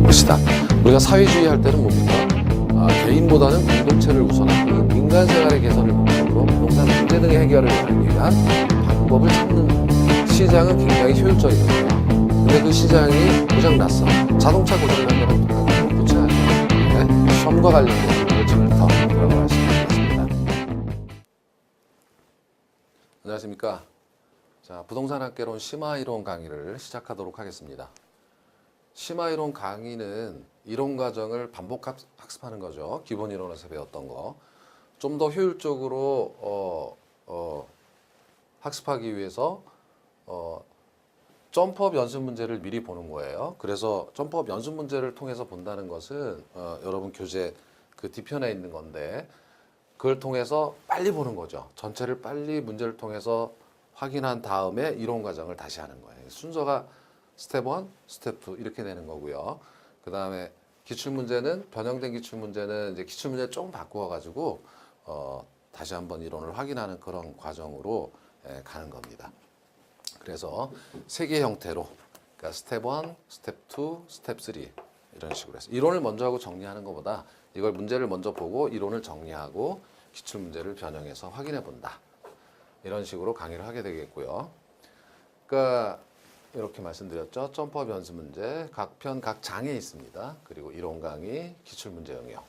것이다. 우리가 사회주의 할 때는 뭡니까? 개인보다는 공동체를 우선하고 인간 생활의 개선을 목적으로 부동산 문제 등의 해결을 위한 방법을 찾는 시장은 굉장히 효율적이거든요. 근데 그 시장이 고장났어. 자동차 고장난 거랑 똑같은 고쳐야죠. 네? 시험과 관련된 부분을 지금부터 들어가 말씀드리겠습니다. 안녕하십니까. 자, 부동산 학개론 심화이론 강의를 시작하도록 하겠습니다. 심화이론 강의는 이론 과정을 반복 학습하는 거죠. 기본 이론에서 배웠던 거. 좀 더 효율적으로 학습하기 위해서 점프업 연습 문제를 미리 보는 거예요. 그래서 점프업 연습 문제를 통해서 본다는 것은 여러분 교재 그 뒤편에 있는 건데 그걸 통해서 빨리 보는 거죠. 전체를 빨리 문제를 통해서 확인한 다음에 이론 과정을 다시 하는 거예요. 순서가 스텝 1, 스텝 2 이렇게 되는 거고요. 그 다음에 기출문제는 변형된 기출문제는 이제 기출문제 조금 바꾸어 가지고 다시 한번 이론을 확인하는 그런 과정으로 가는 겁니다. 그래서 세 개의 형태로 그러니까 스텝 1, 스텝 2, 스텝 3 이런 식으로 해서 이론을 먼저 하고 정리하는 것보다 이걸 문제를 먼저 보고 이론을 정리하고 기출문제를 변형해서 확인해 본다. 이런 식으로 강의를 하게 되겠고요. 그러니까 이렇게 말씀드렸죠. 점프업 연습 문제 각 편 각 장에 있습니다. 그리고 이론 강의, 기출문제 응용.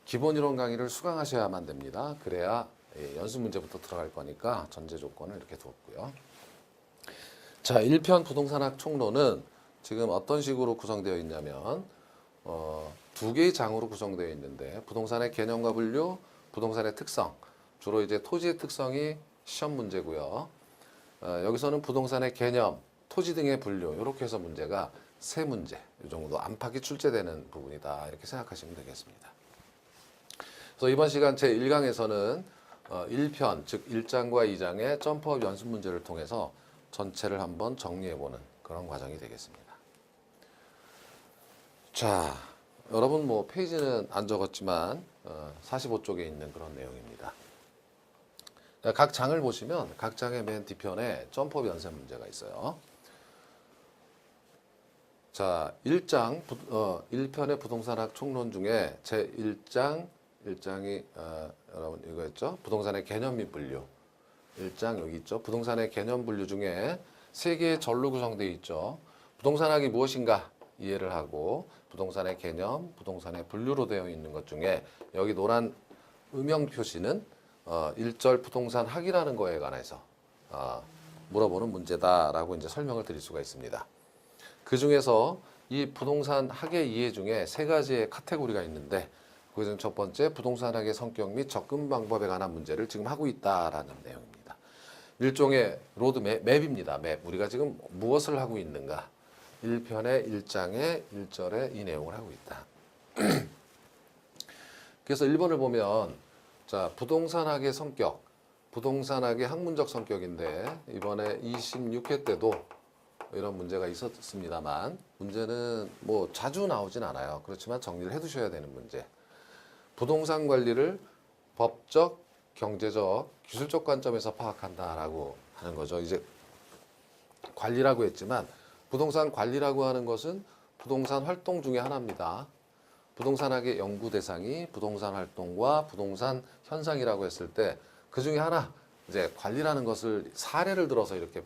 기본 이론 강의를 수강하셔야만 됩니다. 그래야 연습 문제부터 들어갈 거니까 전제 조건을 이렇게 두었고요. 자, 1편 부동산학 총론은 지금 어떤 식으로 구성되어 있냐면 두 개의 장으로 구성되어 있는데 부동산의 개념과 분류, 부동산의 특성. 주로 이제 토지의 특성이 시험 문제고요. 여기서는 부동산의 개념, 토지 등의 분류 이렇게 해서 문제가 세 문제 이 정도 안팎이 출제되는 부분이다 이렇게 생각하시면 되겠습니다. 그래서 이번 시간 제1강에서는 1편 즉 1장과 2장의 점프업 연습 문제를 통해서 전체를 한번 정리해보는 그런 과정이 되겠습니다. 자, 여러분 뭐 페이지는 안 적었지만 45쪽에 있는 그런 내용입니다. 각 장을 보시면 각 장의 맨 뒤편에 점프업 연습 문제가 있어요. 자, 1편의 부동산학 총론 중에 제1장이 여러분 이거였죠? 부동산의 개념 및 분류. 1장 여기 있죠? 부동산의 개념 분류 중에 세 개의 절로 구성되어 있죠. 부동산학이 무엇인가 이해를 하고 부동산의 개념, 부동산의 분류로 되어 있는 것 중에 여기 노란 음영 표시는 1절 부동산 학이라는 거에 관해서 물어보는 문제다라고 이제 설명을 드릴 수가 있습니다. 그 중에서 이 부동산 학의 이해 중에 세 가지의 카테고리가 있는데 그중 첫 번째 부동산 학의 성격 및 접근 방법에 관한 문제를 지금 하고 있다라는 내용입니다. 일종의 로드맵입니다. 맵. 우리가 지금 무엇을 하고 있는가? 1편의 1장의 1절에 이 내용을 하고 있다. 그래서 1번을 보면 자, 부동산학의 성격, 부동산학의 학문적 성격인데 이번에 26회 때도 이런 문제가 있었습니다만 문제는 뭐 자주 나오진 않아요. 그렇지만 정리를 해두셔야 되는 문제. 부동산 관리를 법적, 경제적, 기술적 관점에서 파악한다라고 하는 거죠. 이제 관리라고 했지만 부동산 관리라고 하는 것은 부동산 활동 중에 하나입니다. 부동산학의 연구 대상이 부동산 활동과 부동산 현상이라고 했을 때 그 중에 하나 이제 관리라는 것을 사례를 들어서 이렇게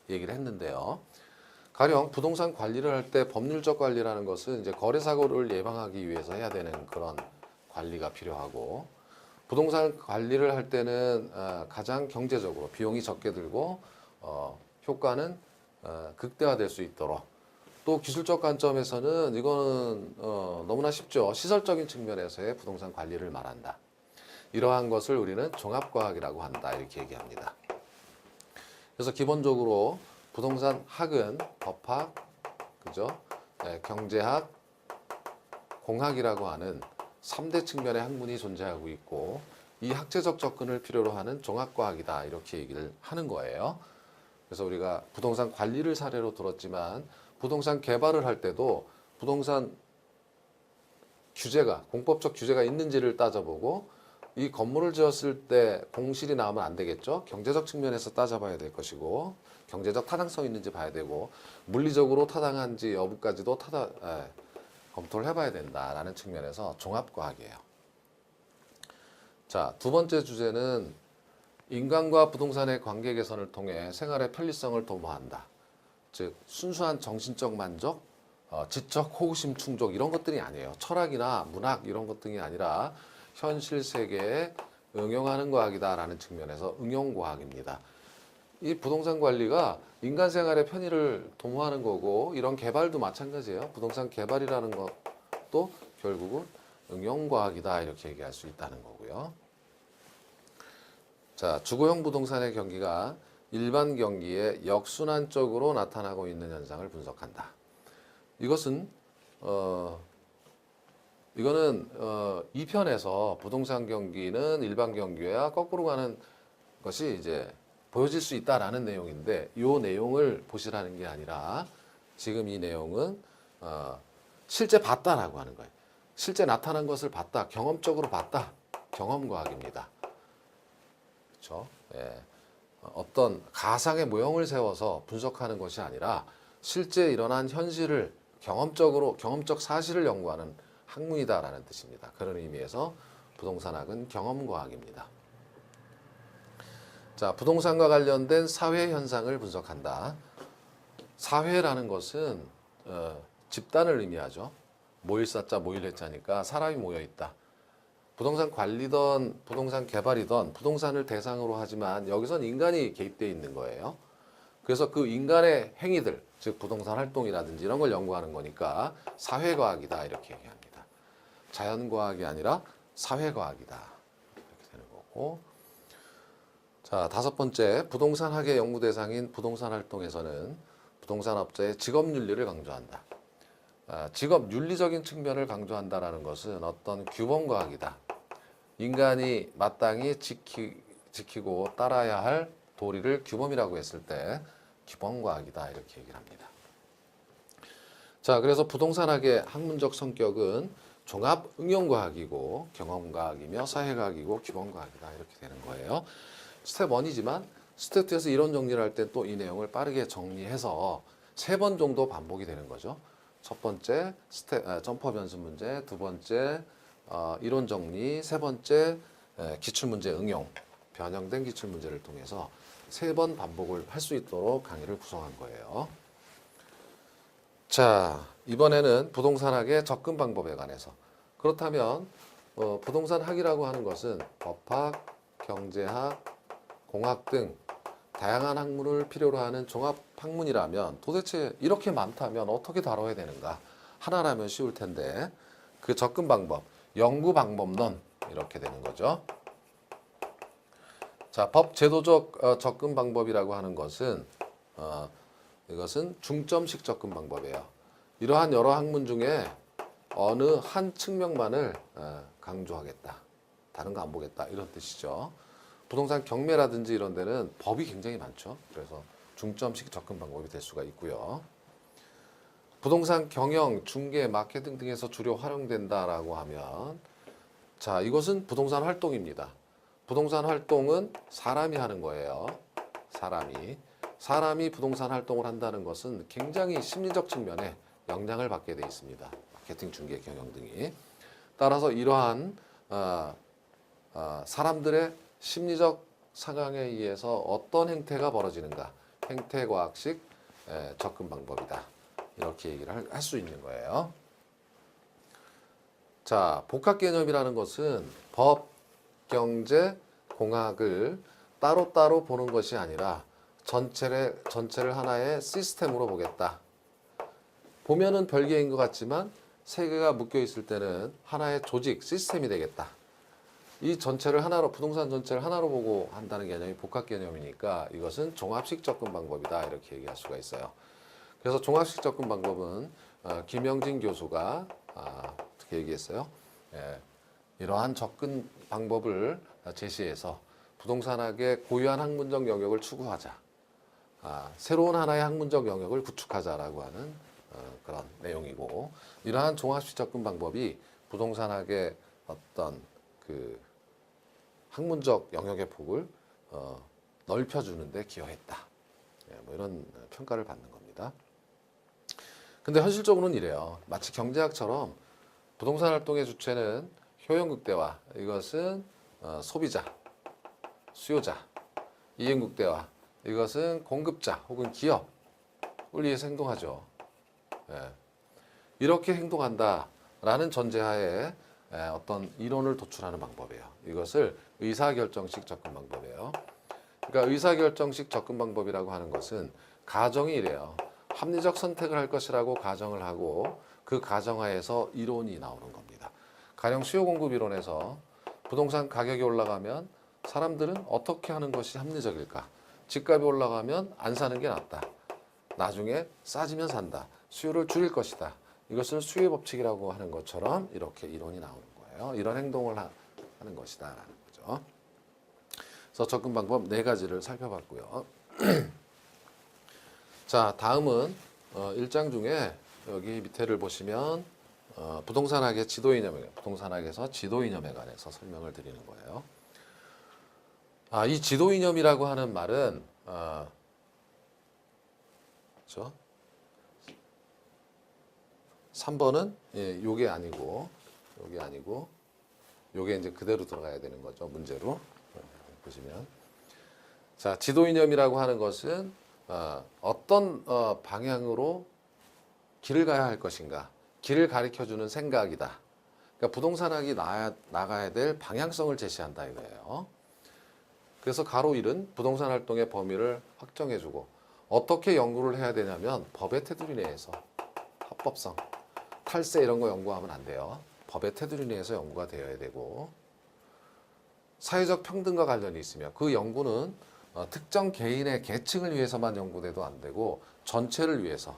얘기를 했는데요. 가령 부동산 관리를 할 때 법률적 관리라는 것은 이제 거래 사고를 예방하기 위해서 해야 되는 그런 관리가 필요하고 부동산 관리를 할 때는 가장 경제적으로 비용이 적게 들고 효과는 극대화될 수 있도록 또 기술적 관점에서는 이거는 너무나 쉽죠. 시설적인 측면에서의 부동산 관리를 말한다. 이러한 것을 우리는 종합과학이라고 한다. 이렇게 얘기합니다. 그래서 기본적으로 부동산 학은 법학, 그죠? 경제학, 공학이라고 하는 3대 측면의 학문이 존재하고 있고 이 학제적 접근을 필요로 하는 종합과학이다. 이렇게 얘기를 하는 거예요. 그래서 우리가 부동산 관리를 사례로 들었지만 부동산 개발을 할 때도 부동산 규제가 공법적 규제가 있는지를 따져보고 이 건물을 지었을 때 공실이 나오면 안 되겠죠. 경제적 측면에서 따져봐야 될 것이고 경제적 타당성이 있는지 봐야 되고 물리적으로 타당한지 여부까지도 검토를 해봐야 된다라는 측면에서 종합과학이에요. 자, 두 번째 주제는 인간과 부동산의 관계 개선을 통해 생활의 편리성을 도모한다. 즉 순수한 정신적 만족, 지적 호기심 충족 이런 것들이 아니에요. 철학이나 문학 이런 것 등이 아니라 현실 세계에 응용하는 과학이다라는 측면에서 응용과학입니다. 이 부동산 관리가 인간 생활의 편의를 도모하는 거고 이런 개발도 마찬가지예요. 부동산 개발이라는 것도 결국은 응용과학이다 이렇게 얘기할 수 있다는 거고요. 자, 주거용 부동산의 경기가 일반 경기에 역순환적으로 나타나고 있는 현상을 분석한다. 이것은 이거는 2편에서 부동산 경기는 일반 경기와 거꾸로 가는 것이 이제 보여질 수 있다라는 내용인데 이 내용을 보시라는 게 아니라 지금 이 내용은 실제 봤다라고 하는 거예요. 실제 나타난 것을 봤다, 경험적으로 봤다, 경험과학입니다. 그렇죠? 예. 어떤 가상의 모형을 세워서 분석하는 것이 아니라 실제 일어난 현실을 경험적 사실을 연구하는 학문이다라는 뜻입니다. 그런 의미에서 부동산학은 경험과학입니다. 자, 부동산과 관련된 사회 현상을 분석한다. 사회라는 것은 집단을 의미하죠. 모일사자 모일회자니까 사람이 모여 있다. 부동산 관리든 부동산 개발이든 부동산을 대상으로 하지만 여기선 인간이 개입되어 있는 거예요. 그래서 그 인간의 행위들, 즉 부동산 활동이라든지 이런 걸 연구하는 거니까 사회과학이다 이렇게 얘기합니다. 자연과학이 아니라 사회과학이다 이렇게 되는 거고. 자, 다섯 번째, 부동산학의 연구 대상인 부동산 활동에서는 부동산업자의 직업윤리를 강조한다. 직업 윤리적인 측면을 강조한다라는 것은 어떤 규범과학이다. 인간이 마땅히 지키고 따라야 할 도리를 규범이라고 했을 때 규범과학이다 이렇게 얘기를 합니다. 자, 그래서 부동산학의 학문적 성격은 종합 응용과학이고 경험과학이며 사회과학이고 규범과학이다 이렇게 되는 거예요. 스텝 1이지만 스텝 2에서 이론 정리를 할 때 또 이 내용을 빠르게 정리해서 3번 정도 반복이 되는 거죠. 첫 번째 점퍼 변수 문제, 두 번째 이론 정리, 세 번째 기출문제 응용, 변형된 기출문제를 통해서 3번 반복을 할 수 있도록 강의를 구성한 거예요. 자, 이번에는 부동산학의 접근 방법에 관해서. 그렇다면 부동산학이라고 하는 것은 법학, 경제학, 공학 등 다양한 학문을 필요로 하는 종합 학문이라면 도대체 이렇게 많다면 어떻게 다뤄야 되는가? 하나라면 쉬울 텐데 그 접근 방법, 연구 방법론 이렇게 되는 거죠. 자, 법 제도적 접근 방법이라고 하는 것은 이것은 중점식 접근 방법이에요. 이러한 여러 학문 중에 어느 한 측면만을 강조하겠다. 다른 거 안 보겠다. 이런 뜻이죠. 부동산 경매라든지 이런 데는 법이 굉장히 많죠. 그래서 중점식 접근 방법이 될 수가 있고요. 부동산 경영, 중개, 마케팅 등에서 주로 활용된다라고 하면 자, 이것은 부동산 활동입니다. 부동산 활동은 사람이 하는 거예요. 사람이 부동산 활동을 한다는 것은 굉장히 심리적 측면에 영향을 받게 돼 있습니다. 마케팅, 중개, 경영 등이. 따라서 이러한 사람들의 심리적 상황에 의해서 어떤 행태가 벌어지는가, 행태과학식 접근 방법이다. 이렇게 얘기를 할 수 있는 거예요. 자, 복합 개념이라는 것은 법, 경제, 공학을 따로따로 보는 것이 아니라 전체를 하나의 시스템으로 보겠다. 보면은 별개인 것 같지만 세 개가 묶여 있을 때는 하나의 조직, 시스템이 되겠다. 이 전체를 하나로, 부동산 전체를 하나로 보고 한다는 개념이 복합 개념이니까 이것은 종합식 접근 방법이다. 이렇게 얘기할 수가 있어요. 그래서 종합식 접근 방법은 김영진 교수가 어떻게 얘기했어요? 이러한 접근 방법을 제시해서 부동산학의 고유한 학문적 영역을 추구하자. 새로운 하나의 학문적 영역을 구축하자라고 하는 그런 내용이고, 이러한 종합식 접근 방법이 부동산학의 어떤 그 학문적 영역의 폭을 넓혀주는 데 기여했다. 뭐 이런 평가를 받는 겁니다. 근데 현실적으로는 이래요. 마치 경제학처럼 부동산 활동의 주체는 효용극대화, 이것은 소비자, 수요자, 이행극대화, 이것은 공급자 혹은 기업을 위해서 행동하죠. 이렇게 행동한다라는 전제하에 어떤 이론을 도출하는 방법이에요. 이것을 의사결정식 접근 방법이에요. 그러니까 의사결정식 접근 방법이라고 하는 것은 가정이 이래요. 합리적 선택을 할 것이라고 가정을 하고 그 가정하에서 이론이 나오는 겁니다. 가령 수요 공급 이론에서 부동산 가격이 올라가면 사람들은 어떻게 하는 것이 합리적일까? 집값이 올라가면 안 사는 게 낫다. 나중에 싸지면 산다. 수요를 줄일 것이다. 이것을 수요의 법칙이라고 하는 것처럼 이렇게 이론이 나오는 거예요. 이런 행동을 하는 것이다라는 거죠. 그래서 접근 방법 4가지를 살펴봤고요. 자, 다음은 1장 중에 여기 밑에를 보시면 부동산학의 지도 이념에, 부동산학에서 지도 이념에 관해서 설명을 드리는 거예요. 이 지도 이념이라고 하는 말은 그렇죠? 3번은 요게 아니고 요게 이제 그대로 들어가야 되는 거죠. 문제로 보시면. 자, 지도 이념이라고 하는 것은 어떤 방향으로 길을 가야 할 것인가, 길을 가리켜주는 생각이다. 그러니까 부동산학이 나가야 될 방향성을 제시한다 이거예요. 그래서 가로 1은 부동산 활동의 범위를 확정해주고 어떻게 연구를 해야 되냐면 법의 테두리 내에서 합법성, 탈세 이런 거 연구하면 안 돼요. 법의 테두리 내에서 연구가 되어야 되고 사회적 평등과 관련이 있으며 그 연구는 특정 개인의 계층을 위해서만 연구돼도 안 되고 전체를 위해서,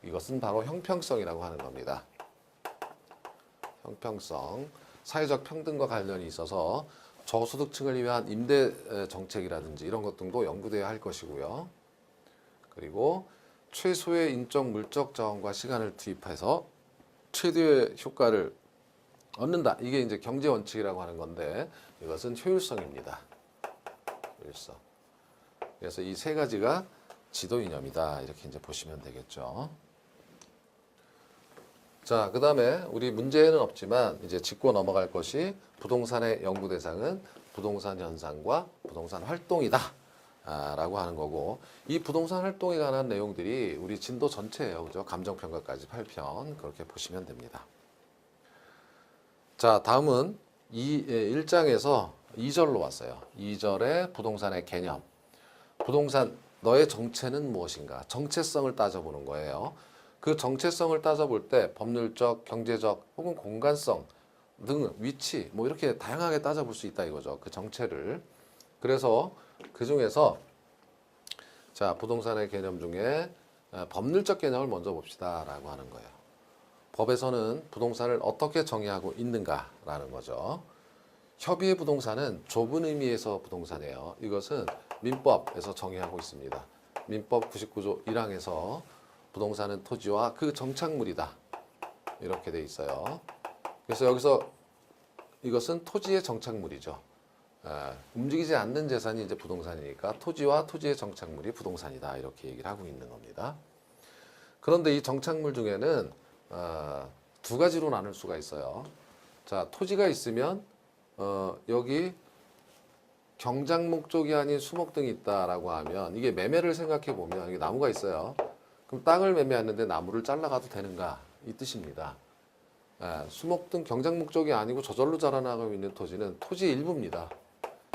이것은 바로 형평성이라고 하는 겁니다. 형평성, 사회적 평등과 관련이 있어서 저소득층을 위한 임대 정책이라든지 이런 것 등도 연구되어야 할 것이고요. 그리고 최소의 인적 물적 자원과 시간을 투입해서 최대의 효과를 얻는다. 이게 이제 경제 원칙이라고 하는 건데 이것은 효율성입니다. 효율성. 그래서 이 3가지가 지도 이념이다. 이렇게 이제 보시면 되겠죠. 자, 그 다음에 우리 문제는 없지만 이제 짚고 넘어갈 것이 부동산의 연구 대상은 부동산 현상과 부동산 활동이다. 라고 하는 거고, 이 부동산 활동에 관한 내용들이 우리 진도 전체예요. 그죠? 감정평가까지 8편 그렇게 보시면 됩니다. 자, 다음은 1장에서 2절로 왔어요. 2절에 부동산의 개념. 부동산, 너의 정체는 무엇인가? 정체성을 따져보는 거예요. 그 정체성을 따져볼 때 법률적, 경제적 혹은 공간성 등 위치 뭐 이렇게 다양하게 따져볼 수 있다 이거죠. 그 정체를. 그래서 그 중에서 자, 부동산의 개념 중에 법률적 개념을 먼저 봅시다 라고 하는 거예요. 법에서는 부동산을 어떻게 정의하고 있는가라는 거죠. 협의의 부동산은 좁은 의미에서 부동산이에요. 이것은 민법에서 정의하고 있습니다. 민법 99조 1항에서 부동산은 토지와 그 정착물이다. 이렇게 돼 있어요. 그래서 여기서 이것은 토지의 정착물이죠. 움직이지 않는 재산이 이제 부동산이니까 토지와 토지의 정착물이 부동산이다. 이렇게 얘기를 하고 있는 겁니다. 그런데 이 정착물 중에는 2가지로 나눌 수가 있어요. 자, 토지가 있으면 여기 경작 목적이 아닌 수목 등이 있다라고 하면 이게 매매를 생각해 보면 이게 나무가 있어요. 그럼 땅을 매매하는데 나무를 잘라가도 되는가? 이 뜻입니다. 수목 등 경작 목적이 아니고 저절로 자라나가고 있는 토지는 토지의 일부입니다.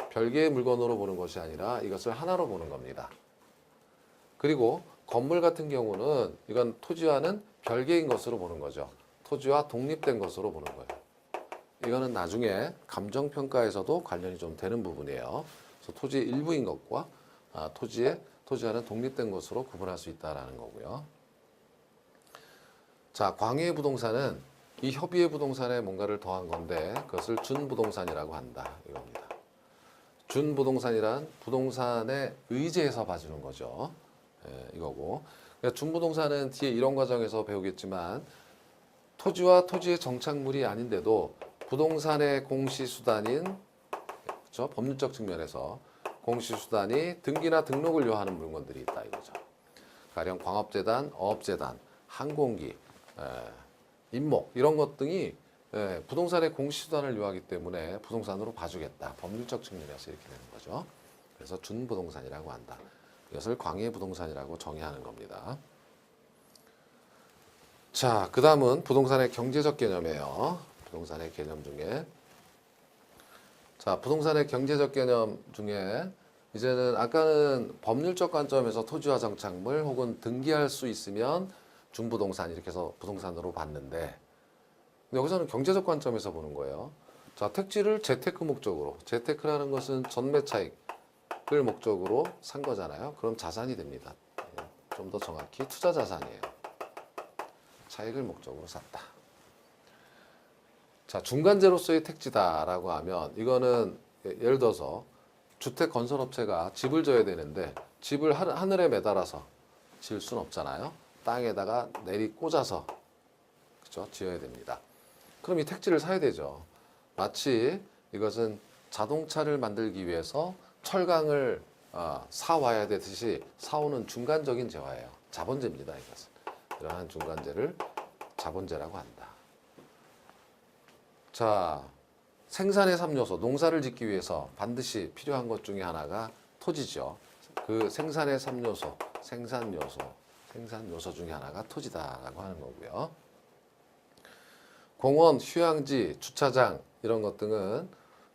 별개의 물건으로 보는 것이 아니라 이것을 하나로 보는 겁니다. 그리고 건물 같은 경우는 이건 토지와는 별개인 것으로 보는 거죠. 토지와 독립된 것으로 보는 거예요. 이거는 나중에 감정평가에서도 관련이 좀 되는 부분이에요. 그래서 토지의 일부인 것과 토지와는 독립된 것으로 구분할 수 있다는 거고요. 자, 광의의 부동산은 이 협의의 부동산에 뭔가를 더한 건데 그것을 준부동산이라고 한다 이겁니다. 준부동산이란 부동산에 의제해서 봐주는 거죠. 이거고. 그러니까 준부동산은 뒤에 이런 과정에서 배우겠지만 토지와 토지의 정착물이 아닌데도 부동산의 공시수단인 그렇죠? 법률적 측면에서 공시수단이 등기나 등록을 요하는 물건들이 있다 이거죠. 가령 광업재단, 어업재단, 항공기, 임목 이런 것 등이 부동산의 공시수단을 요하기 때문에 부동산으로 봐주겠다. 법률적 측면에서 이렇게 되는 거죠. 그래서 준부동산이라고 한다. 이것을 광해부동산이라고 정의하는 겁니다. 자, 그 다음은 부동산의 경제적 개념이에요. 부동산의 개념 중에 자, 부동산의 경제적 개념 중에 이제는 아까는 법률적 관점에서 토지와 정착물 혹은 등기할 수 있으면 준부동산 이렇게 해서 부동산으로 봤는데 여기서는 경제적 관점에서 보는 거예요. 자, 택지를 재테크 목적으로 재테크라는 것은 전매 차익을 목적으로 산 거잖아요. 그럼 자산이 됩니다. 좀 더 정확히 투자 자산이에요. 차익을 목적으로 샀다. 자, 중간재로서의 택지다라고 하면 이거는 예를 들어서 주택 건설업체가 집을 져야 되는데 집을 하늘에 매달아서 지을 수는 없잖아요. 땅에다가 내리 꽂아서 그죠? 지어야 됩니다. 그럼 이 택지를 사야 되죠. 마치 이것은 자동차를 만들기 위해서 철강을 사와야 되듯이 사오는 중간적인 재화예요. 자본재입니다. 이것은. 이러한 중간재를 자본재라고 한다. 자, 생산의 3요소, 농사를 짓기 위해서 반드시 필요한 것 중에 하나가 토지죠. 그 생산의 3요소, 생산 요소 중에 하나가 토지다라고 하는 거고요. 공원, 휴양지, 주차장 이런 것 등은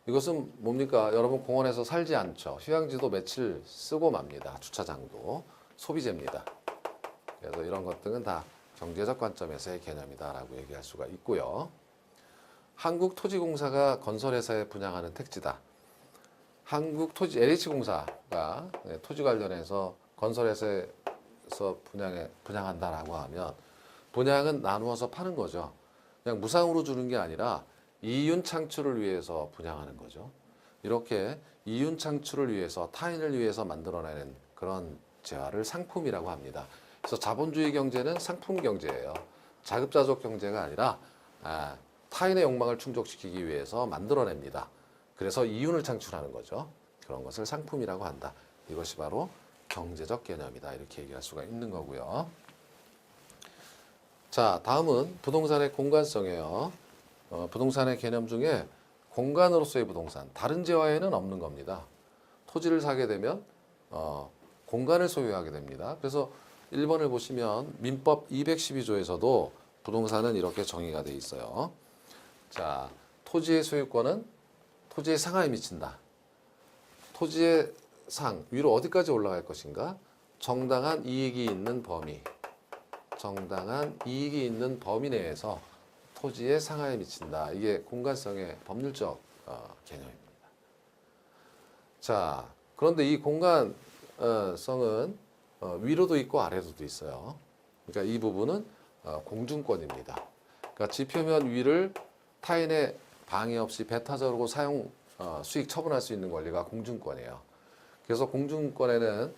이것은 뭡니까? 여러분 공원에서 살지 않죠. 휴양지도 며칠 쓰고 맙니다. 주차장도 소비재입니다. 그래서 이런 것 등은 다 경제적 관점에서의 개념이다라고 얘기할 수가 있고요. 한국토지공사가 건설회사에 분양하는 택지다. 한국토지 LH공사가 토지 관련해서 건설회사에서 분양한다라고 하면 분양은 나누어서 파는 거죠. 그냥 무상으로 주는 게 아니라 이윤 창출을 위해서 분양하는 거죠. 이렇게 이윤 창출을 위해서 타인을 위해서 만들어내는 그런 재화를 상품이라고 합니다. 그래서 자본주의 경제는 상품 경제예요. 자급자족 경제가 아니라 타인의 욕망을 충족시키기 위해서 만들어냅니다. 그래서 이윤을 창출하는 거죠. 그런 것을 상품이라고 한다. 이것이 바로 경제적 개념이다. 이렇게 얘기할 수가 있는 거고요. 자, 다음은 부동산의 공간성이에요. 부동산의 개념 중에 공간으로서의 부동산, 다른 재화에는 없는 겁니다. 토지를 사게 되면 공간을 소유하게 됩니다. 그래서 1번을 보시면 민법 212조에서도 부동산은 이렇게 정의가 되어 있어요. 자, 토지의 소유권은 토지의 상하에 미친다. 토지의 상, 위로 어디까지 올라갈 것인가? 정당한 이익이 있는 범위. 정당한 이익이 있는 범위 내에서 토지의 상하에 미친다. 이게 공간성의 법률적 개념입니다. 자, 그런데 이 공간성은 위로도 있고 아래로도 있어요. 그러니까 이 부분은 공중권입니다. 그러니까 지표면 위를 타인의 방해 없이 배타적으로 사용 수익 처분할 수 있는 권리가 공중권이에요. 그래서 공중권에는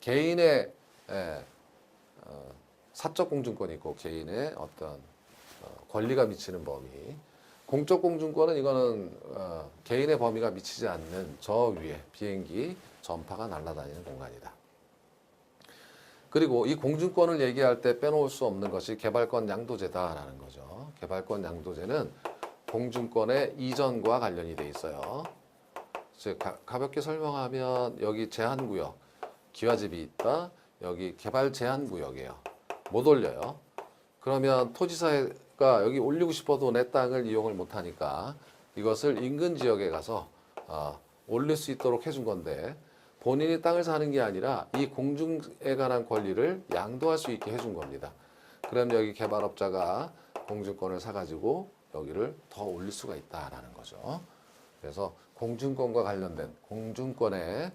개인의 사적 공중권이 있고 개인의 어떤 권리가 미치는 범위. 공적 공중권은 이거는 개인의 범위가 미치지 않는 저 위에 비행기 전파가 날아다니는 공간이다. 그리고 이 공중권을 얘기할 때 빼놓을 수 없는 것이 개발권 양도제다라는 거죠. 개발권 양도제는 공중권의 이전과 관련이 돼 있어요. 즉 가볍게 설명하면 여기 제한구역, 기와집이 있다. 여기 개발 제한구역이에요. 못 올려요. 그러면 토지사가 여기 올리고 싶어도 내 땅을 이용을 못하니까 이것을 인근 지역에 가서 올릴 수 있도록 해준 건데 본인이 땅을 사는 게 아니라 이 공중에 관한 권리를 양도할 수 있게 해준 겁니다. 그럼 여기 개발업자가 공중권을 사가지고 여기를 더 올릴 수가 있다라는 거죠. 그래서 공중권과 관련된 공중권의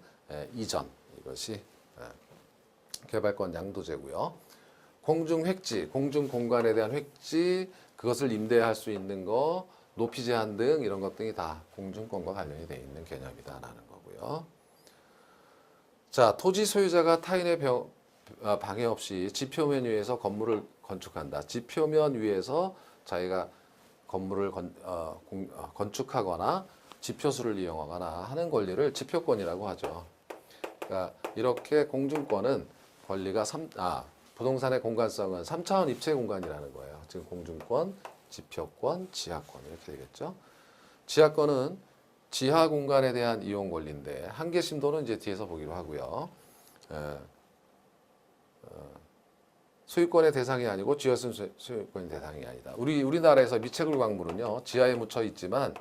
이전, 이것이 개발권 양도제고요. 공중 획지, 공중 공간에 대한 획지, 그것을 임대할 수 있는 거, 높이 제한 등 이런 것 등이 다 공중권과 관련이 되어 있는 개념이다라는 거고요. 자, 토지 소유자가 타인의 방해 없이 지표면 위에서 건물을 건축한다. 지표면 위에서 자기가 건물을 건축하거나 지표수를 이용하거나 하는 권리를 지표권이라고 하죠. 그러니까 이렇게 공중권은 권리가 부동산의 공간성은 3차원 입체 공간이라는 거예요. 지금 공중권, 지표권, 지하권 이렇게 되겠죠. 지하권은 지하 공간에 대한 이용 권리인데 한계 심도는 이제 뒤에서 보기로 하고요. 소유권의 대상이 아니고 지하수 소유권의 대상이 아니다. 우리나라에서 미채굴 광물은요 지하에 묻혀 있지만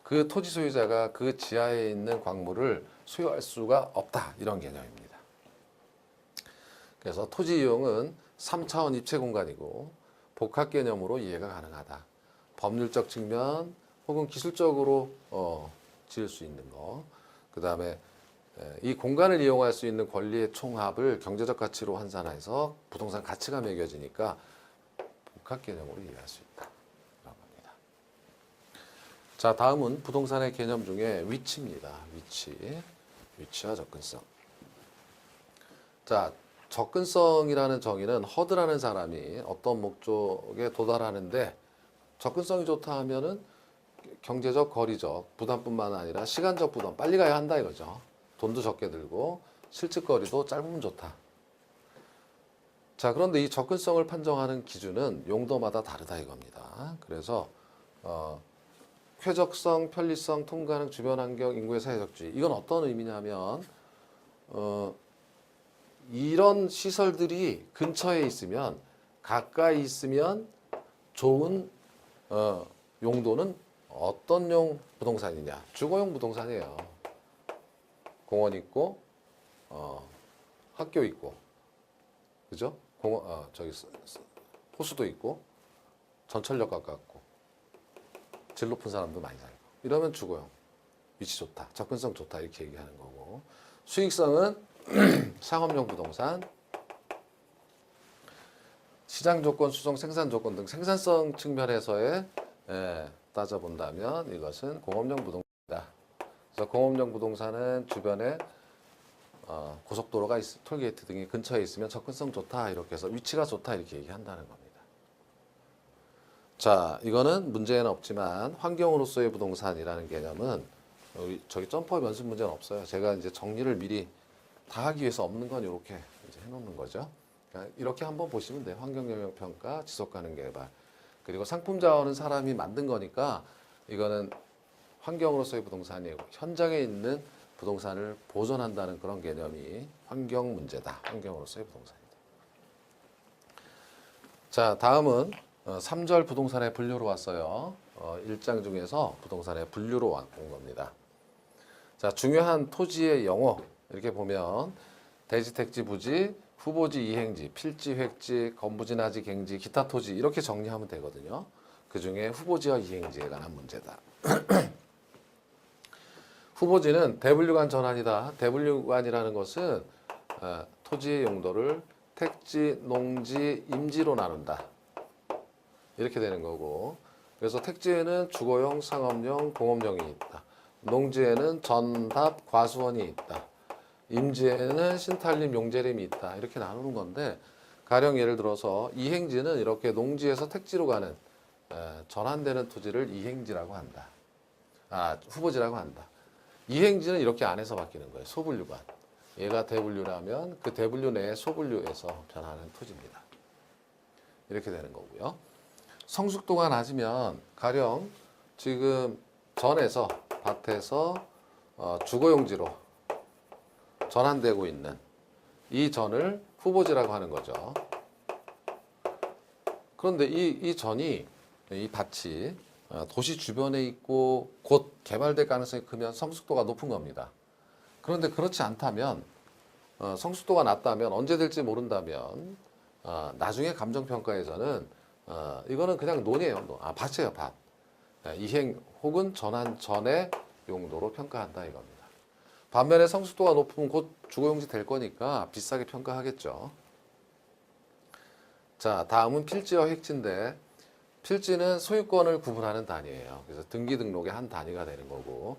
그 토지 소유자가 그 지하에 있는 광물을 소유할 수가 없다 이런 개념입니다. 그래서 토지 이용은 3차원 입체 공간이고 복합 개념으로 이해가 가능하다. 법률적 측면 혹은 기술적으로 지을 수 있는 거. 그 다음에 이 공간을 이용할 수 있는 권리의 총합을 경제적 가치로 환산해서 부동산 가치가 매겨지니까 복합 개념으로 이해할 수 있다. 라고 합니다. 자, 다음은 부동산의 개념 중에 위치입니다. 위치와 접근성. 자, 접근성이라는 정의는 허드라는 사람이 어떤 목적에 도달하는데 접근성이 좋다 하면은 경제적, 거리적 부담뿐만 아니라 시간적 부담, 빨리 가야 한다 이거죠. 돈도 적게 들고 실측거리도 짧으면 좋다. 자, 그런데 이 접근성을 판정하는 기준은 용도마다 다르다 이겁니다. 그래서 쾌적성, 편리성, 통가능, 주변 환경, 인구의 사회적주의. 이건 어떤 의미냐면 이런 시설들이 근처에 있으면 가까이 있으면 좋은 용도는 어떤 용 부동산이냐? 주거용 부동산이에요. 공원 있고 학교 있고 그죠? 호수도 있고 전철역 가깝고 질 높은 사람도 많이 살고 이러면 주거용 위치 좋다, 접근성 좋다 이렇게 얘기하는 거고 수익성은 상업용 부동산 시장 조건, 수송, 생산 조건 등 생산성 측면에서의 따져본다면 이것은 공업용 부동산이다. 그래서 공업용 부동산은 주변에 고속도로가 톨게이트 등이 근처에 있으면 접근성 좋다 이렇게 해서 위치가 좋다 이렇게 얘기한다는 겁니다. 자, 이거는 문제는 없지만 환경으로서의 부동산이라는 개념은 저기 점퍼 연습 문제는 없어요. 제가 이제 정리를 미리 다 하기 위해서 없는 건 이렇게 이제 해놓는 거죠. 그러니까 이렇게 한번 보시면 돼요. 환경영향평가, 지속가능 개발. 그리고 상품 자원은 사람이 만든 거니까 이거는 환경으로서의 부동산이고 현장에 있는 부동산을 보존한다는 그런 개념이 환경 문제다. 환경으로서의 부동산이다. 자, 다음은 3절 부동산의 분류로 왔어요. 1장 중에서 부동산의 분류로 온 겁니다. 자, 중요한 토지의 영어 이렇게 보면 대지, 택지, 부지, 후보지, 이행지, 필지, 획지, 건부지, 나지, 갱지, 기타 토지 이렇게 정리하면 되거든요. 그 중에 후보지와 이행지에 관한 문제다. 후보지는 대분류관 전환이다. 대분류관이라는 것은 토지의 용도를 택지, 농지, 임지로 나눈다. 이렇게 되는 거고 그래서 택지에는 주거용, 상업용, 공업용이 있다. 농지에는 전답, 과수원이 있다. 임지에는 신탈림, 용재림이 있다. 이렇게 나누는 건데 가령 예를 들어서 이행지는 이렇게 농지에서 택지로 가는 전환되는 토지를 이행지라고 한다. 후보지라고 한다. 이행지는 이렇게 안에서 바뀌는 거예요. 소분류관. 얘가 대분류라면 그 대분류 내에 소분류에서 변하는 토지입니다. 이렇게 되는 거고요. 성숙도가 낮으면 가령 지금 전에서 밭에서 주거용지로 전환되고 있는 이 전을 후보지라고 하는 거죠. 그런데 이 전이 이 밭이 도시 주변에 있고 곧 개발될 가능성이 크면 성숙도가 높은 겁니다. 그런데 그렇지 않다면 성숙도가 낮다면 언제 될지 모른다면 나중에 감정평가에서는 이거는 그냥 논이에요. 밭이에요. 밭. 이행 혹은 전환 전의 용도로 평가한다 이겁니다. 반면에 성숙도가 높으면 곧 주거용지 될 거니까 비싸게 평가하겠죠. 자, 다음은 필지와 획지인데 필지는 소유권을 구분하는 단위예요. 그래서 등기 등록의 한 단위가 되는 거고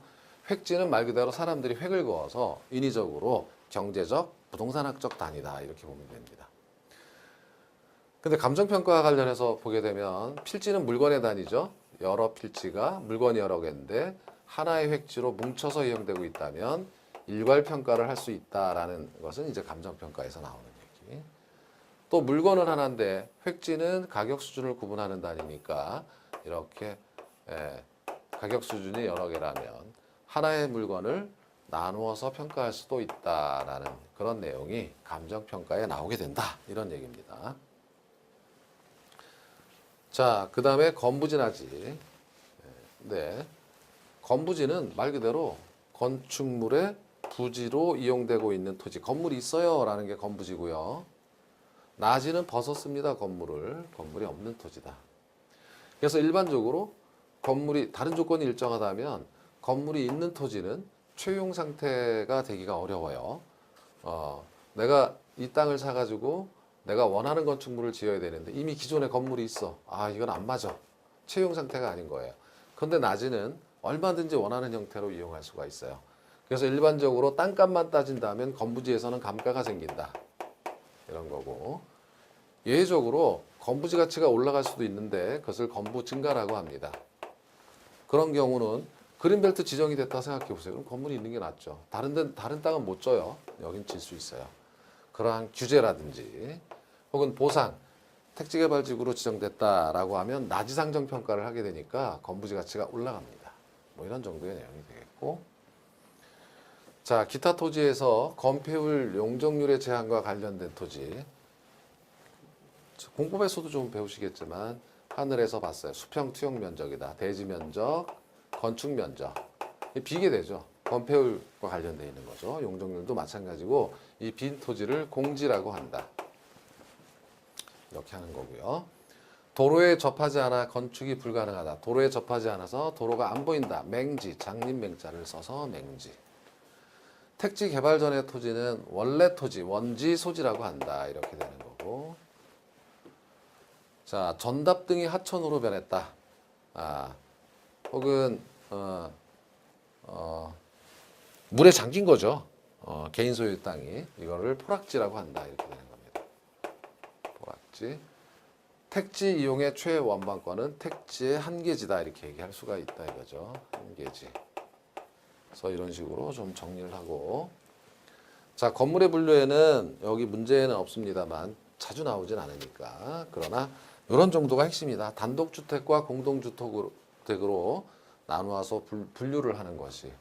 획지는 말 그대로 사람들이 획을 그어서 인위적으로 경제적, 부동산학적 단위다 이렇게 보면 됩니다. 근데 감정평가와 관련해서 보게 되면 필지는 물건의 단위죠. 여러 필지가 물건이 여러 개인데 하나의 획지로 뭉쳐서 이용되고 있다면 일괄 평가를 할 수 있다라는 것은 이제 감정 평가에서 나오는 얘기. 또 물건은 하나인데 획지는 가격 수준을 구분하는 단위니까 이렇게 가격 수준이 여러 개라면 하나의 물건을 나누어서 평가할 수도 있다라는 그런 내용이 감정 평가에 나오게 된다 이런 얘기입니다. 자, 그 다음에 건부진하지. 네, 건부지는 말 그대로 건축물의 부지로 이용되고 있는 토지, 건물이 있어요 라는 게 건부지고요. 나지는 벗었습니다. 건물이 없는 토지다. 그래서 일반적으로 건물이 다른 조건이 일정하다면 건물이 있는 토지는 최용 상태가 되기가 어려워요. 내가 이 땅을 사가지고 내가 원하는 건축물을 지어야 되는데 이미 기존에 건물이 있어. 아, 이건 안 맞아. 채용 상태가 아닌 거예요. 그런데 낮이는 얼마든지 원하는 형태로 이용할 수가 있어요. 그래서 일반적으로 땅값만 따진다면 건부지에서는 감가가 생긴다. 이런 거고. 예외적으로 건부지 가치가 올라갈 수도 있는데 그것을 건부 증가라고 합니다. 그런 경우는 그린벨트 지정이 됐다 생각해 보세요. 그럼 건물이 있는 게 낫죠. 다른 땅은 못 져요. 여긴 질 수 있어요. 그러한 규제라든지 혹은 보상, 택지개발지구로 지정됐다라고 하면 나지상정 평가를 하게 되니까 건부지 가치가 올라갑니다. 뭐 이런 정도의 내용이 되겠고, 자, 기타 토지에서 건폐율 용적률의 제한과 관련된 토지, 공법에서도 좀 배우시겠지만 하늘에서 봤어요. 수평 투영 면적이다. 대지 면적, 건축 면적. 비계되죠. 건폐율과 관련되어 있는 거죠. 용적률도 마찬가지고 이 빈 토지를 공지라고 한다. 이렇게 하는 거고요. 도로에 접하지 않아 건축이 불가능하다. 도로에 접하지 않아서 도로가 안 보인다. 맹지, 장림맹자를 써서 맹지. 택지 개발 전의 토지는 원래 토지, 원지 소지라고 한다. 이렇게 되는 거고. 자, 전답 등이 하천으로 변했다. 혹은 물에 잠긴 거죠. 개인 소유 땅이. 이거를 포락지라고 한다. 이렇게 되는 겁니다. 포락지. 택지 이용의 최원방권은 택지의 한계지다. 이렇게 얘기할 수가 있다 이거죠. 한계지. 그래서 이런 식으로 좀 정리를 하고. 자, 건물의 분류에는 여기 문제는 없습니다만 자주 나오진 않으니까. 그러나 이런 정도가 핵심이다. 단독주택과 공동주택으로 나누어서 분류를 하는 것이.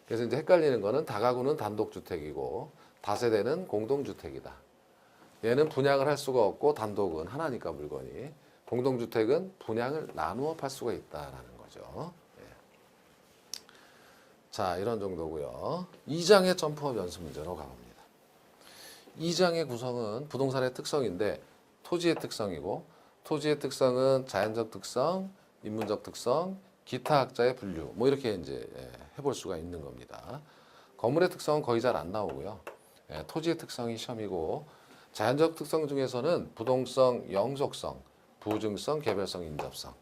그래서 이제 헷갈리는 거는 다가구는 단독주택이고 다세대는 공동주택이다. 얘는 분양을 할 수가 없고 단독은 하나니까 물건이. 공동주택은 분양을 나누어 팔 수가 있다라는 거죠. 예. 자, 이런 정도고요. 2장의 점프업 연습 문제로 가봅니다. 2장의 구성은 부동산의 특성인데 토지의 특성이고 토지의 특성은 자연적 특성, 인문적 특성, 기타 학자의 분류 뭐 이렇게 이제 해볼 수가 있는 겁니다. 건물의 특성은 거의 잘 안 나오고요. 토지의 특성이 시험이고 자연적 특성 중에서는 부동성, 영속성, 부증성, 개별성, 인접성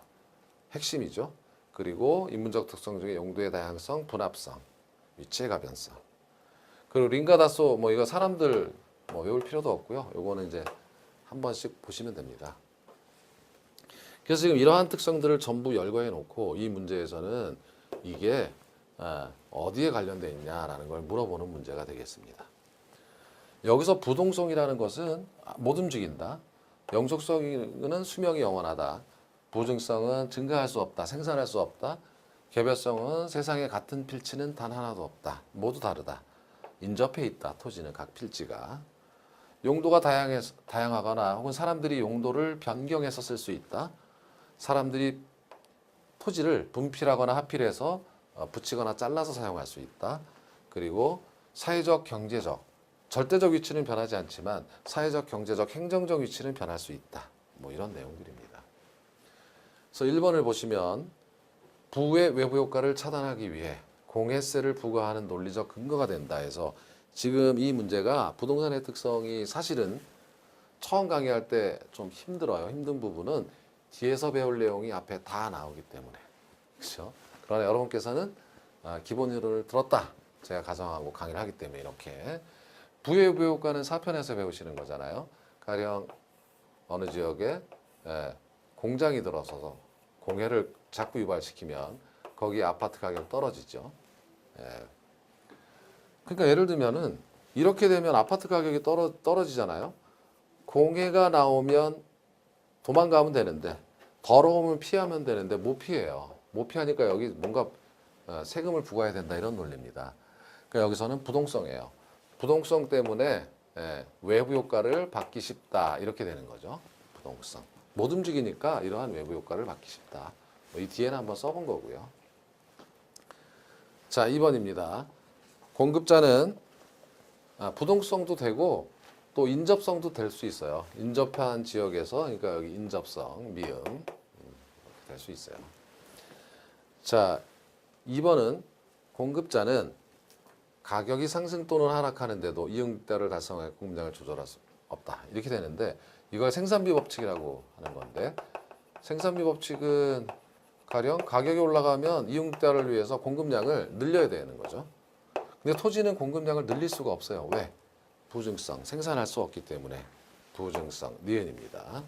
핵심이죠. 그리고 인문적 특성 중에 용도의 다양성, 분합성, 위치의 가변성. 그리고 링가다소 뭐 이거 사람들 뭐 외울 필요도 없고요. 요거는 이제 한 번씩 보시면 됩니다. 그래서 지금 이러한 특성들을 전부 열거해 놓고 이 문제에서는 이게 어디에 관련되어 있냐라는 걸 물어보는 문제가 되겠습니다. 여기서 부동성이라는 것은 못 움직인다. 영속성은 수명이 영원하다. 부증성은 증가할 수 없다. 생산할 수 없다. 개별성은 세상에 같은 필지는 단 하나도 없다. 모두 다르다. 인접해 있다. 토지는 각 필지가. 용도가 다양하거나 혹은 사람들이 용도를 변경해서 쓸 수 있다. 사람들이 토지를 분필하거나 하필해서 붙이거나 잘라서 사용할 수 있다. 그리고 사회적, 경제적, 절대적 위치는 변하지 않지만 사회적, 경제적, 행정적 위치는 변할 수 있다. 뭐 이런 내용들입니다. 그래서 1번을 보시면 부의 외부 효과를 차단하기 위해 공해세를 부과하는 논리적 근거가 된다 해서 지금 이 문제가 부동산의 특성이 사실은 처음 강의할 때 좀 힘들어요. 힘든 부분은 뒤에서 배울 내용이 앞에 다 나오기 때문에. 그렇죠? 그러나 여러분께서는 기본 흐름을 들었다. 제가 가정하고 강의를 하기 때문에 이렇게. 부의 외부 효과는 4편에서 배우시는 거잖아요. 가령 어느 지역에 공장이 들어서서 공해를 자꾸 유발시키면 거기 아파트 가격 떨어지죠. 예. 그러니까 예를 들면은 이렇게 되면 아파트 가격이 떨어지잖아요. 공해가 나오면 도망가면 되는데 더러우면 피하면 되는데 못 피해요. 못 피하니까 여기 뭔가 세금을 부과해야 된다 이런 논리입니다. 그러니까 여기서는 부동성이에요. 부동성 때문에 외부 효과를 받기 쉽다 이렇게 되는 거죠. 부동성. 못 움직이니까 이러한 외부 효과를 받기 쉽다. 이 뒤에는 한번 써본 거고요. 자, 2번입니다. 공급자는 부동성도 되고 또 인접성도 될 수 있어요. 인접한 지역에서 그러니까 여기 인접성, 미음 이렇게 될 수 있어요. 자, 2번은 공급자는 가격이 상승 또는 하락하는데도 이용대를 달성해 공급량을 조절할 수 없다. 이렇게 되는데 이걸 생산비 법칙이라고 하는 건데 생산비 법칙은 가령 가격이 올라가면 이용대를 위해서 공급량을 늘려야 되는 거죠. 근데 토지는 공급량을 늘릴 수가 없어요. 왜? 부증성, 생산할 수 없기 때문에 부증성, 니은입니다.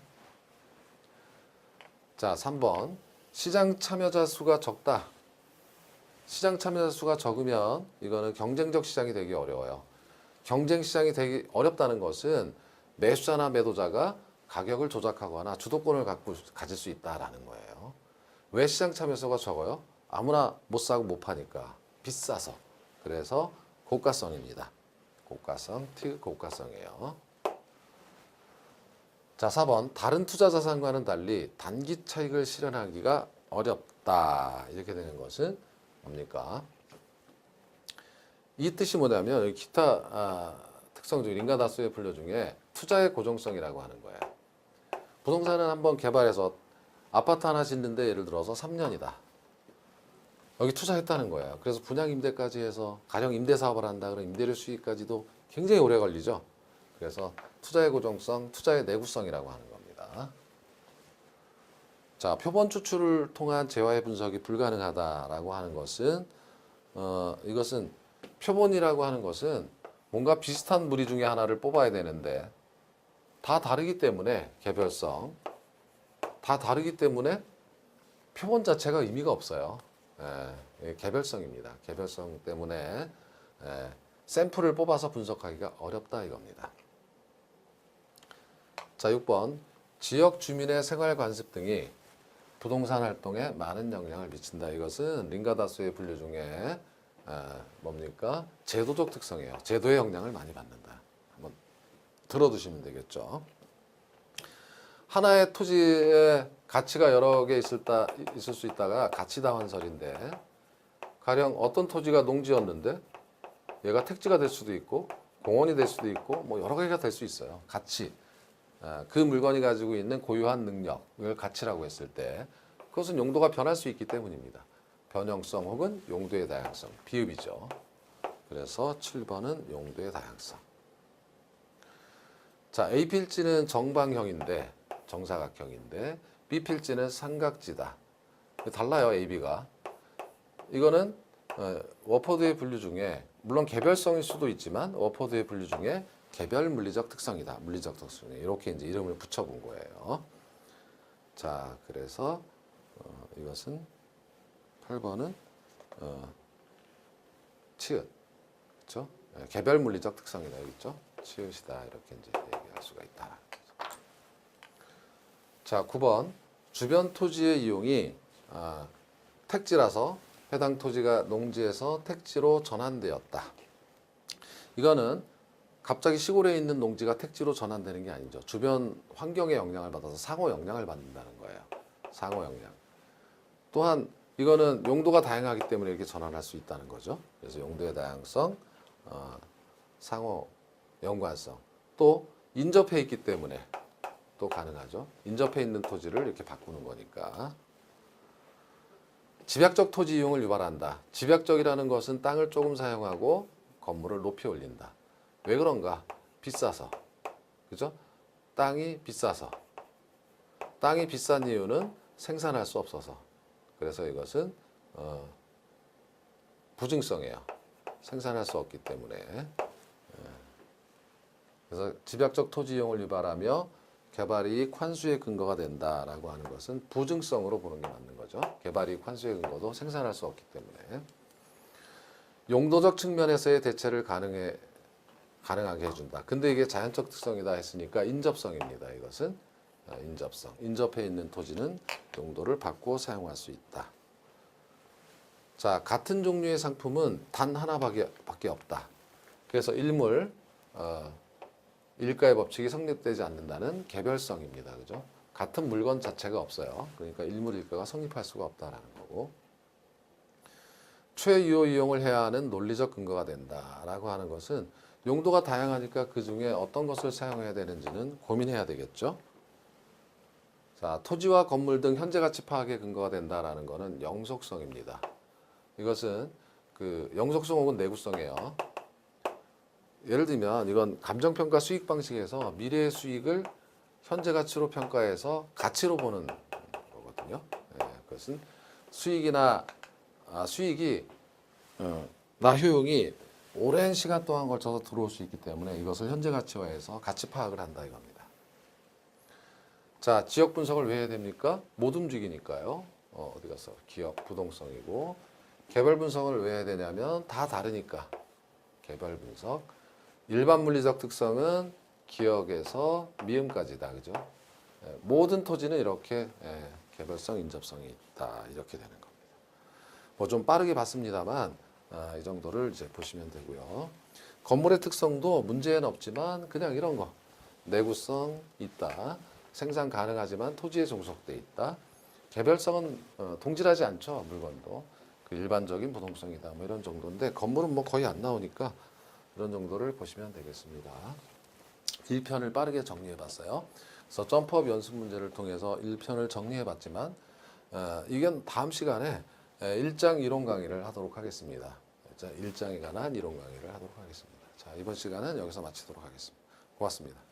자, 3번. 시장 참여자 수가 적다. 시장 참여자 수가 적으면 이거는 경쟁적 시장이 되기 어려워요. 경쟁 시장이 되기 어렵다는 것은 매수자나 매도자가 가격을 조작하거나 주도권을 가질 수 있다라는 거예요. 왜 시장 참여자가 적어요? 아무나 못 사고 못 파니까. 비싸서. 그래서 고가성입니다. 고가성, 티귿 고가성이에요. 자, 4번. 다른 투자 자산과는 달리 단기 차익을 실현하기가 어렵다. 이렇게 되는 것은 뭡니까? 이 뜻이 뭐냐면 기타 특성 중 인가다수의 분류 중에 투자의 고정성이라고 하는 거예요. 부동산은 한번 개발해서 아파트 하나 짓는데 예를 들어서 3년이다. 여기 투자했다는 거예요. 그래서 분양 임대까지 해서 가령 임대 사업을 한다 그러면 임대료 수익까지도 굉장히 오래 걸리죠. 그래서 투자의 고정성, 투자의 내구성이라고 하는 겁니다. 자, 표본 추출을 통한 재화의 분석이 불가능하다라고 하는 것은 이것은 표본이라고 하는 것은 뭔가 비슷한 무리 중에 하나를 뽑아야 되는데 다 다르기 때문에 개별성 다 다르기 때문에 표본 자체가 의미가 없어요. 개별성입니다. 개별성 때문에 샘플을 뽑아서 분석하기가 어렵다 이겁니다. 자, 6번. 지역 주민의 생활 관습 등이 부동산 활동에 많은 영향을 미친다. 이것은 링가다수의 분류 중에 뭡니까? 제도적 특성이에요. 제도의 영향을 많이 받는다. 한번 들어두시면 되겠죠. 하나의 토지에 가치가 여러 개 있을 수 있다가 가치다환설인데 가령 어떤 토지가 농지였는데 얘가 택지가 될 수도 있고 공원이 될 수도 있고 뭐 여러 개가 될 수 있어요. 가치. 그 물건이 가지고 있는 고유한 능력을 가치라고 했을 때 그것은 용도가 변할 수 있기 때문입니다. 변형성 혹은 용도의 다양성, 비읍이죠. 그래서 7번은 용도의 다양성. 자, A 필지는 정방형인데 정사각형인데 B 필지는 삼각지다. 달라요, A, B가. 이거는 워퍼드의 분류 중에 물론 개별성일 수도 있지만 워퍼드의 분류 중에 개별 물리적 특성이다. 물리적 특성이 이렇게 이제 이름을 붙여본 거예요. 자, 그래서 이것은 8번은 치읓, 그렇죠? 개별 물리적 특성이다, 여기 있죠? 치읓이다 이렇게 이제 얘기할 수가 있다. 자, 9번 주변 토지의 이용이 택지라서 해당 토지가 농지에서 택지로 전환되었다. 이거는 갑자기 시골에 있는 농지가 택지로 전환되는 게 아니죠. 주변 환경의 영향을 받아서 상호 영향을 받는다는 거예요. 상호 영향. 또한 이거는 용도가 다양하기 때문에 이렇게 전환할 수 있다는 거죠. 그래서 용도의 다양성, 상호 연관성, 또 인접해 있기 때문에 또 가능하죠. 인접해 있는 토지를 이렇게 바꾸는 거니까. 집약적 토지 이용을 유발한다. 집약적이라는 것은 땅을 조금 사용하고 건물을 높이 올린다. 왜 그런가? 비싸서. 그죠? 땅이 비싸서. 땅이 비싼 이유는 생산할 수 없어서. 그래서 이것은 부증성이에요. 생산할 수 없기 때문에. 그래서 집약적 토지 이용을 유발하며 개발이익 환수의 근거가 된다라고 하는 것은 부증성으로 보는 게 맞는 거죠. 개발이익 환수의 근거도 생산할 수 없기 때문에. 용도적 측면에서의 대체를 가능하게 해준다. 근데 이게 자연적 특성이다 했으니까 인접성입니다. 이것은 인접성. 인접해 있는 토지는 용도를 바꾸어 사용할 수 있다. 자, 같은 종류의 상품은 단 하나밖에 없다. 그래서 일물, 일가의 법칙이 성립되지 않는다는 개별성입니다. 그죠? 같은 물건 자체가 없어요. 그러니까 일물 일가가 성립할 수가 없다라는 거고. 최유효 이용을 해야 하는 논리적 근거가 된다라고 하는 것은 용도가 다양하니까 그 중에 어떤 것을 사용해야 되는지는 고민해야 되겠죠. 자, 토지와 건물 등 현재 가치 파악의 근거가 된다라는 것은 영속성입니다. 이것은 그 영속성 혹은 내구성이에요. 예를 들면 이건 감정평가 수익 방식에서 미래의 수익을 현재 가치로 평가해서 가치로 보는 거거든요. 그것은 수익이 나 효용이 오랜 시간 동안 걸쳐서 들어올 수 있기 때문에 이것을 현재 가치화해서 가치 파악을 한다 이겁니다. 자, 지역 분석을 왜 해야 됩니까? 못 움직이니까요. 어디 가서 기업 부동성이고, 개별 분석을 왜 해야 되냐면 다 다르니까. 개별 분석. 일반 물리적 특성은 기억에서 미음까지다. 그죠? 모든 토지는 이렇게 개별성, 인접성이 있다. 이렇게 되는 겁니다. 뭐 좀 빠르게 봤습니다만 이 정도를 이제 보시면 되고요. 건물의 특성도 문제는 없지만 그냥 이런 거. 내구성 있다. 생산 가능하지만 토지에 종속돼 있다. 개별성은 동질하지 않죠. 물건도. 그 일반적인 부동성이다. 뭐 이런 정도인데 건물은 뭐 거의 안 나오니까 이런 정도를 보시면 되겠습니다. 1편을 빠르게 정리해 봤어요. 그래서 점프업 연습 문제를 통해서 1편을 정리해 봤지만 이건 다음 시간에 1장 이론 강의를 하도록 하겠습니다. 1장에 관한 이론 강의를 하도록 하겠습니다. 자, 이번 시간은 여기서 마치도록 하겠습니다. 고맙습니다.